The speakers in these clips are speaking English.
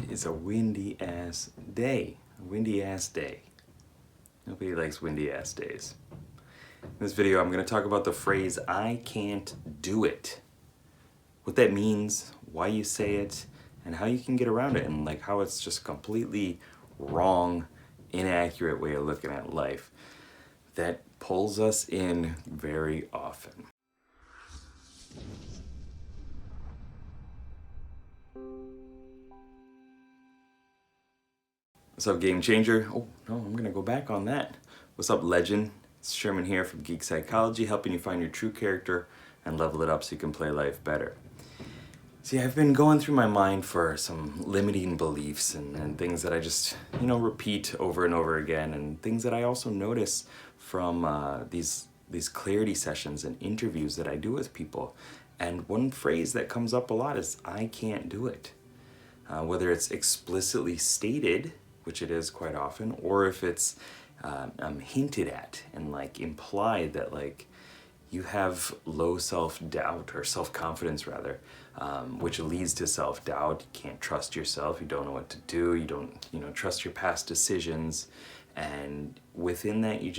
It is a windy ass day. A windy ass day. Nobody likes windy ass days. In this video, I'm going to talk about the phrase, I can't do it. What that means, why you say it, and how you can get around it, and like how it's just completely wrong, inaccurate way of looking at life that pulls us in very often. What's up, Game Changer? Oh, no, I'm gonna go back on that. What's up, Legend? It's Sherman here from Geek Psychology, helping you find your true character and level it up so you can play life better. See, I've been going through my mind for some limiting beliefs and things that I just, repeat over and over again, and things that I also notice from these clarity sessions and interviews that I do with people. And one phrase that comes up a lot is, I can't do it. Whether it's explicitly stated, which it is quite often, or if it's hinted at and like implied that like you have low self-doubt or self-confidence rather, which leads to self-doubt. You can't trust yourself, you don't know what to do, you don't trust your past decisions, and within that you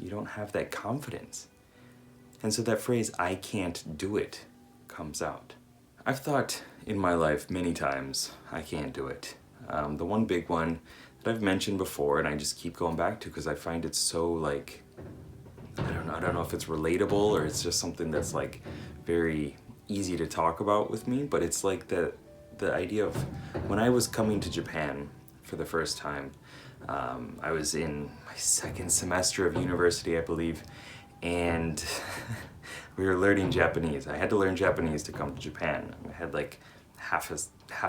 don't have that confidence. And so that phrase, I can't do it, comes out. I've thought in my life many times, I can't do it. The one big one that I've mentioned before and I just keep going back to because I find it so like, I don't know if it's relatable or it's just something that's like very easy to talk about with me, but it's like the idea of when I was coming to Japan for the first time, I was in my second semester of university, I believe, and we were learning Japanese. I had to learn Japanese to come to Japan. I had like half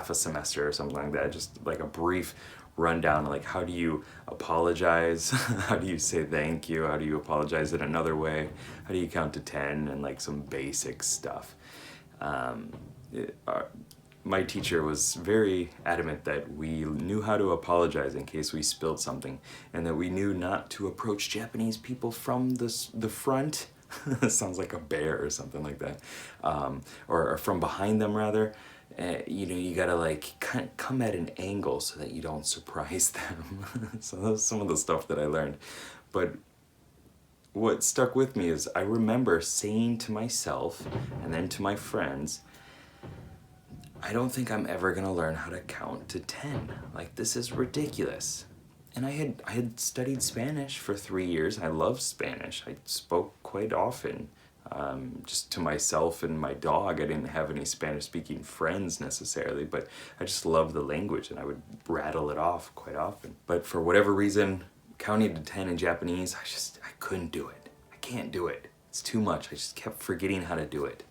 a semester or something like that, just like a brief rundown, like how do you apologize, how do you say thank you, how do you apologize in another way, how do you count to 10, and like some basic stuff. My teacher was very adamant that we knew how to apologize in case we spilled something, and that we knew not to approach Japanese people from the front. Sounds like a bear or something like that, or from behind them rather. You gotta like come at an angle so that you don't surprise them. So that's some of the stuff that I learned. But what stuck with me is I remember saying to myself and then to my friends, I don't think I'm ever gonna learn how to count to 10. Like, this is ridiculous. And I had studied Spanish for 3 years. I loved Spanish. I spoke quite often. Just to myself and my dog. I didn't have any Spanish-speaking friends necessarily, but I just loved the language and I would rattle it off quite often. But for whatever reason, counting to 10 in Japanese, I couldn't do it. I can't do it. It's too much. I just kept forgetting how to do it.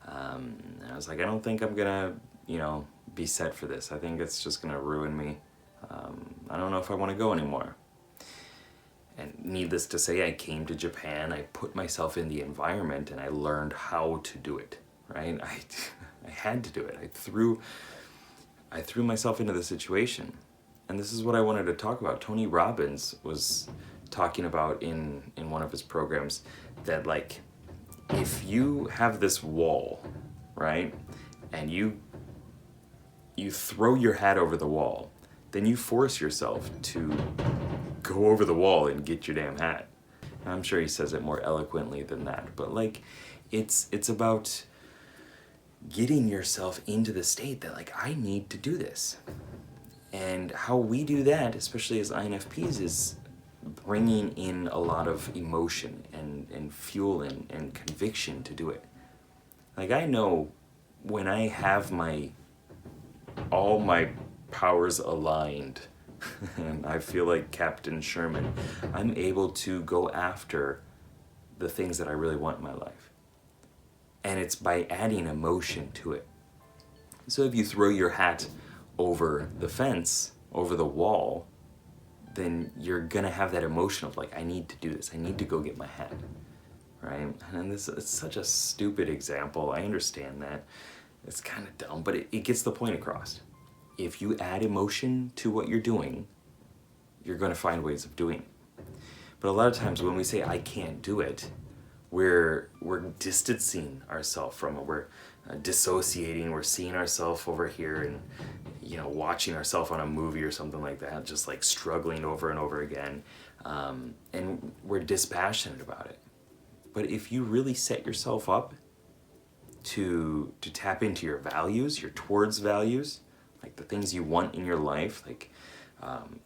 And I was like, I don't think I'm gonna, be set for this. I think it's just gonna ruin me. I don't know if I want to go anymore. And needless to say, I came to Japan, I put myself in the environment, and I learned how to do it, right? I had to do it. I threw myself into the situation. And this is what I wanted to talk about. Tony Robbins was talking about in one of his programs that like, if you have this wall, right, and you throw your hat over the wall, then you force yourself to go over the wall and get your damn hat. I'm sure he says it more eloquently than that, but like, it's about getting yourself into the state that like, I need to do this. And how we do that, especially as INFPs, is bringing in a lot of emotion and fuel and conviction to do it. Like, I know when I have all my powers aligned, and I feel like Captain Sherman, I'm able to go after the things that I really want in my life. And it's by adding emotion to it. So if you throw your hat over the fence, over the wall, then you're gonna have that emotion of like, I need to do this, I need to go get my hat, right? And it's such a stupid example, I understand that. It's kind of dumb, but it gets the point across. If you add emotion to what you're doing, you're going to find ways of doing it. But a lot of times when we say, I can't do it, we're distancing ourselves from it. We're dissociating, we're seeing ourselves over here and, watching ourselves on a movie or something like that, just like struggling over and over again, and we're dispassionate about it. But if you really set yourself up to tap into your values, your towards values, like the things you want in your life, like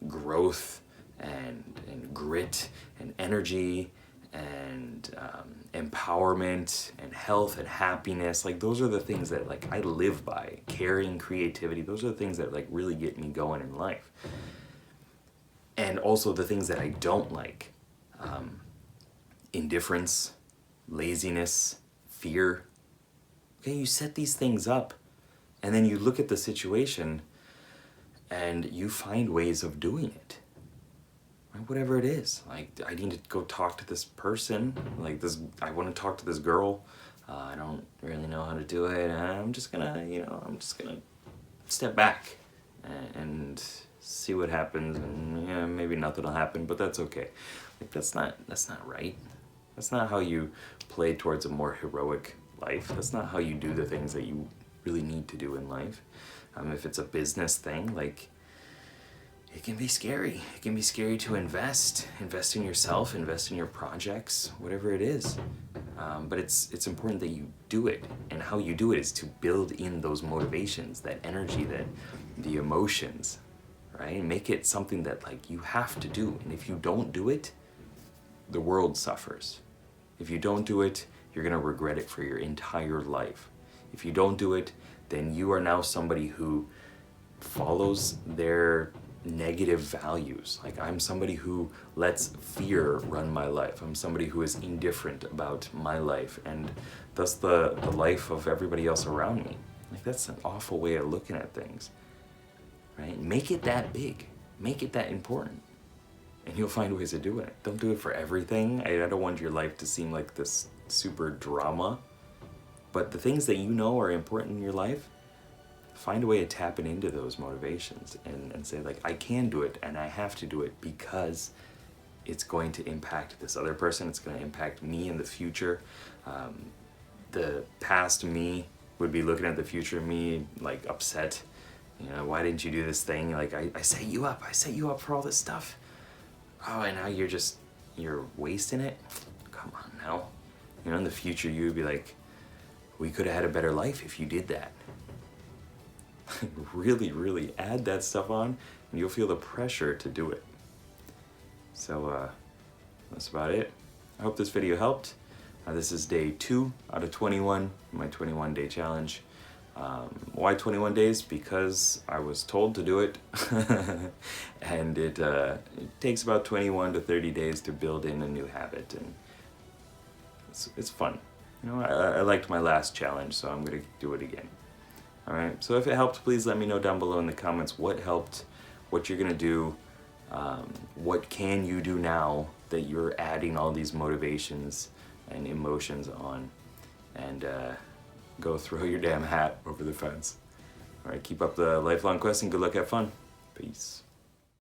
growth and grit and energy and empowerment and health and happiness, like those are the things that like I live by. Caring, creativity, those are the things that like really get me going in life. And also the things that I don't like, indifference, laziness, fear. Okay, you set these things up and then you look at the situation and you find ways of doing it. Right? Whatever it is. Like, I need to go talk to this person. Like this, I want to talk to this girl. I don't really know how to do it. I'm just gonna step back and see what happens. And maybe nothing will happen, but that's okay. Like that's not right. That's not how you play towards a more heroic life. That's not how you do the things that you really need to do in life. If it's a business thing, like, it can be scary. It can be scary to invest in yourself, invest in your projects, whatever it is. But it's important that you do it. And how you do it is to build in those motivations, that energy, the emotions, right? Make it something that like you have to do. And if you don't do it, the world suffers. If you don't do it, you're gonna regret it for your entire life. If you don't do it, then you are now somebody who follows their negative values. Like, I'm somebody who lets fear run my life. I'm somebody who is indifferent about my life and thus the life of everybody else around me. Like, that's an awful way of looking at things, right? Make it that big. Make it that important. And you'll find ways of doing it. Don't do it for everything. I don't want your life to seem like this super drama. But the things that you know are important in your life, find a way of tapping into those motivations and say, like, I can do it and I have to do it because it's going to impact this other person. It's going to impact me in the future. The past me would be looking at the future me like upset. Why didn't you do this thing? Like, I set you up. I set you up for all this stuff. Oh, and now you're wasting it? Come on now. In the future you would be like, we could have had a better life if you did that. Really, really add that stuff on and you'll feel the pressure to do it. So that's about it. I hope this video helped. This is day 2 out of 21, my 21-day challenge. Why 21 days? Because I was told to do it. And it takes about 21 to 30 days to build in a new habit, and it's fun. I liked my last challenge, so I'm gonna do it again. Alright, so if it helped, please let me know down below in the comments what helped, what you're gonna do, what can you do now that you're adding all these motivations and emotions on, and go throw your damn hat over the fence. Alright, keep up the lifelong quest and good luck, have fun. Peace.